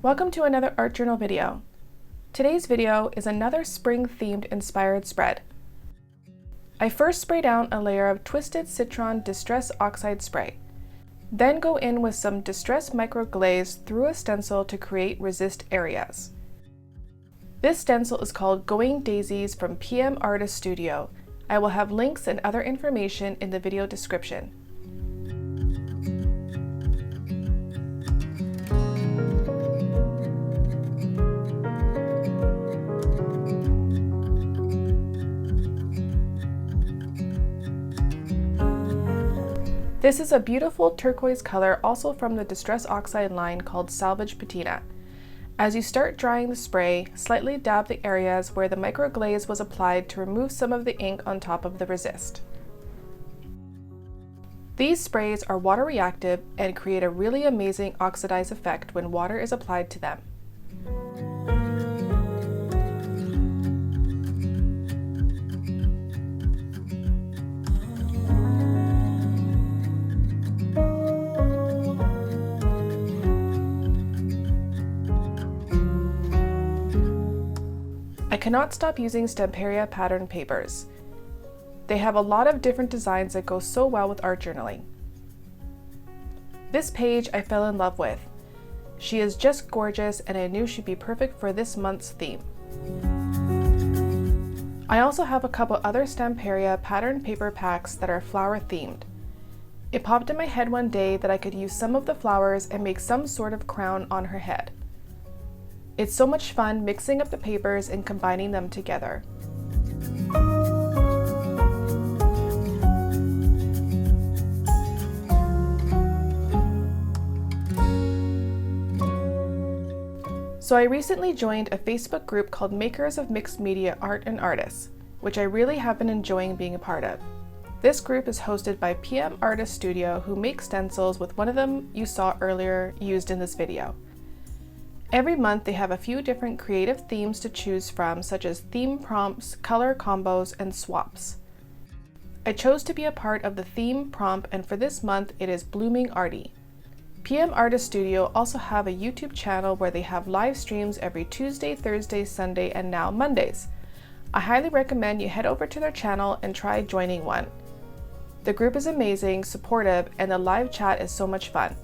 Welcome to another art journal video. Today's video is another spring-themed inspired spread. I first spray down a layer of Twisted Citron Distress Oxide spray. Then go in with some Distress Micro Glaze through a stencil to create resist areas. This stencil is called Going Daisies from PM Artist Studio. I will have links and other information in the video description. This is a beautiful turquoise color, also from the Distress Oxide line called Salvaged Patina. As you start drying the spray, slightly dab the areas where the micro glaze was applied to remove some of the ink on top of the resist. These sprays are water reactive and create a really amazing oxidized effect when water is applied to them. I cannot stop using Stamperia pattern papers. They have a lot of different designs that go so well with art journaling. This page I fell in love with. She is just gorgeous and I knew she'd be perfect for this month's theme. I also have a couple other Stamperia pattern paper packs that are flower themed. It popped in my head one day that I could use some of the flowers and make some sort of crown on her head. It's so much fun mixing up the papers and combining them together. So I recently joined a Facebook group called Makers of Mixed Media Art and Artists, which I really have been enjoying being a part of. This group is hosted by PM Artist Studio, who makes stencils, with one of them you saw earlier used in this video. Every month they have a few different creative themes to choose from, such as theme prompts, color combos, and swaps. I chose to be a part of the theme prompt, and for this month it is Blooming Arty. PM Artist Studio also have a YouTube channel where they have live streams every Tuesday, Thursday, Sunday, and now Mondays. I highly recommend you head over to their channel and try joining one. The group is amazing, supportive, and the live chat is so much fun.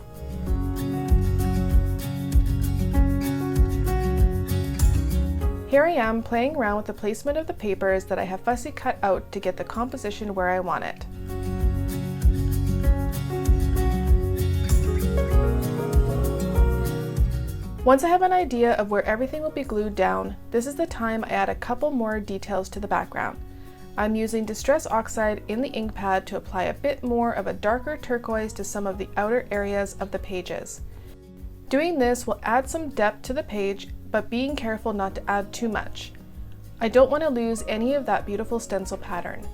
Here I am playing around with the placement of the papers that I have fussy cut out to get the composition where I want it. Once I have an idea of where everything will be glued down, this is the time I add a couple more details to the background. I'm using Distress Oxide in the ink pad to apply a bit more of a darker turquoise to some of the outer areas of the pages. Doing this will add some depth to the page, but being careful not to add too much. I don't want to lose any of that beautiful stencil pattern.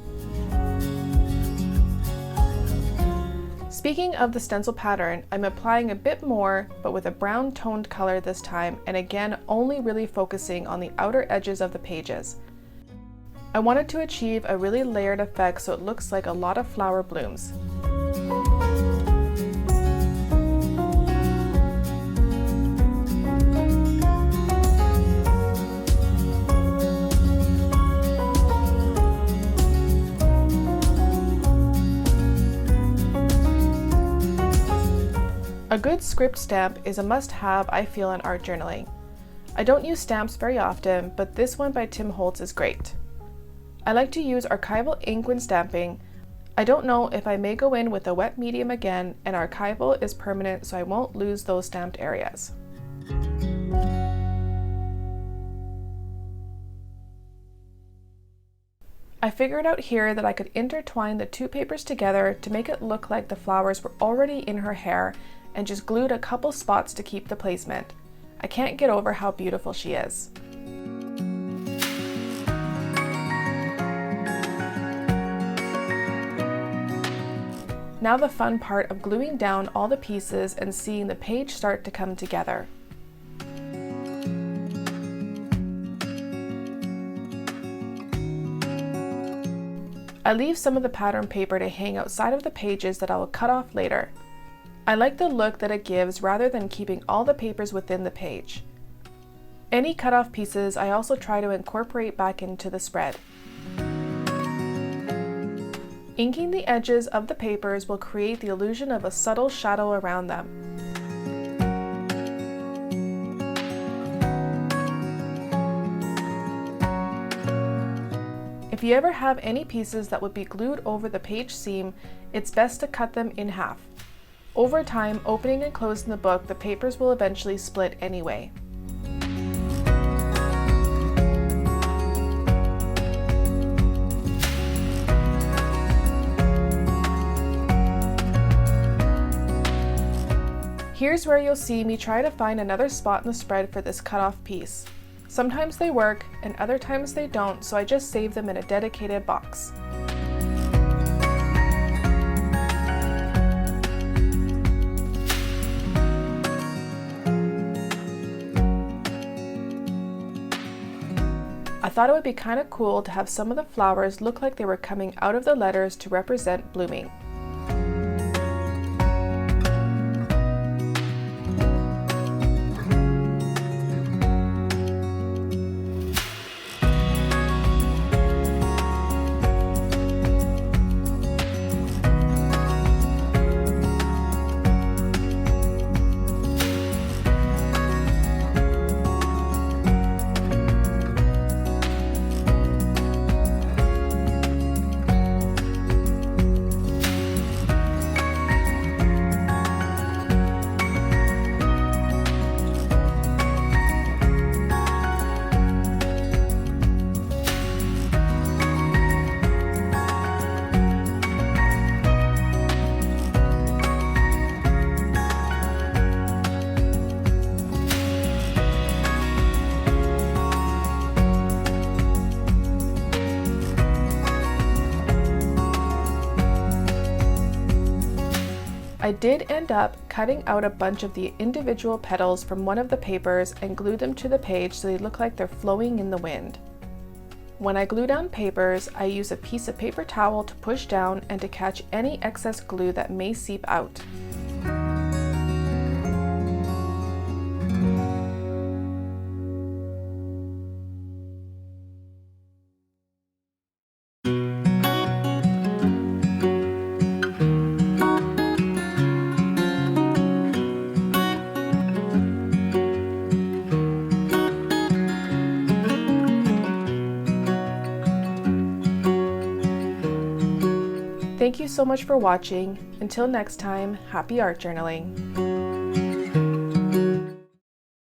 Speaking of the stencil pattern, I'm applying a bit more, but with a brown toned color this time, and again only really focusing on the outer edges of the pages. I wanted to achieve a really layered effect so it looks like a lot of flower blooms. A good script stamp is a must-have, I feel, in art journaling. I don't use stamps very often, but this one by Tim Holtz is great. I like to use archival ink when stamping. I don't know if I may go in with a wet medium again, and archival is permanent so I won't lose those stamped areas. I figured out here that I could intertwine the two papers together to make it look like the flowers were already in her hair, and just glued a couple spots to keep the placement. I can't get over how beautiful she is. Now the fun part of gluing down all the pieces and seeing the page start to come together. I leave some of the pattern paper to hang outside of the pages that I will cut off later. I like the look that it gives rather than keeping all the papers within the page. Any cut-off pieces I also try to incorporate back into the spread. Inking the edges of the papers will create the illusion of a subtle shadow around them. If you ever have any pieces that would be glued over the page seam, it's best to cut them in half. Over time, opening and closing the book, the papers will eventually split anyway. Here's where you'll see me try to find another spot in the spread for this cutoff piece. Sometimes they work, and other times they don't, so I just save them in a dedicated box. I thought it would be kind of cool to have some of the flowers look like they were coming out of the letters to represent blooming. I did end up cutting out a bunch of the individual petals from one of the papers and glued them to the page so they look like they're flowing in the wind. When I glue down papers, I use a piece of paper towel to push down and to catch any excess glue that may seep out. Thank you so much for watching. Until next time, happy art journaling.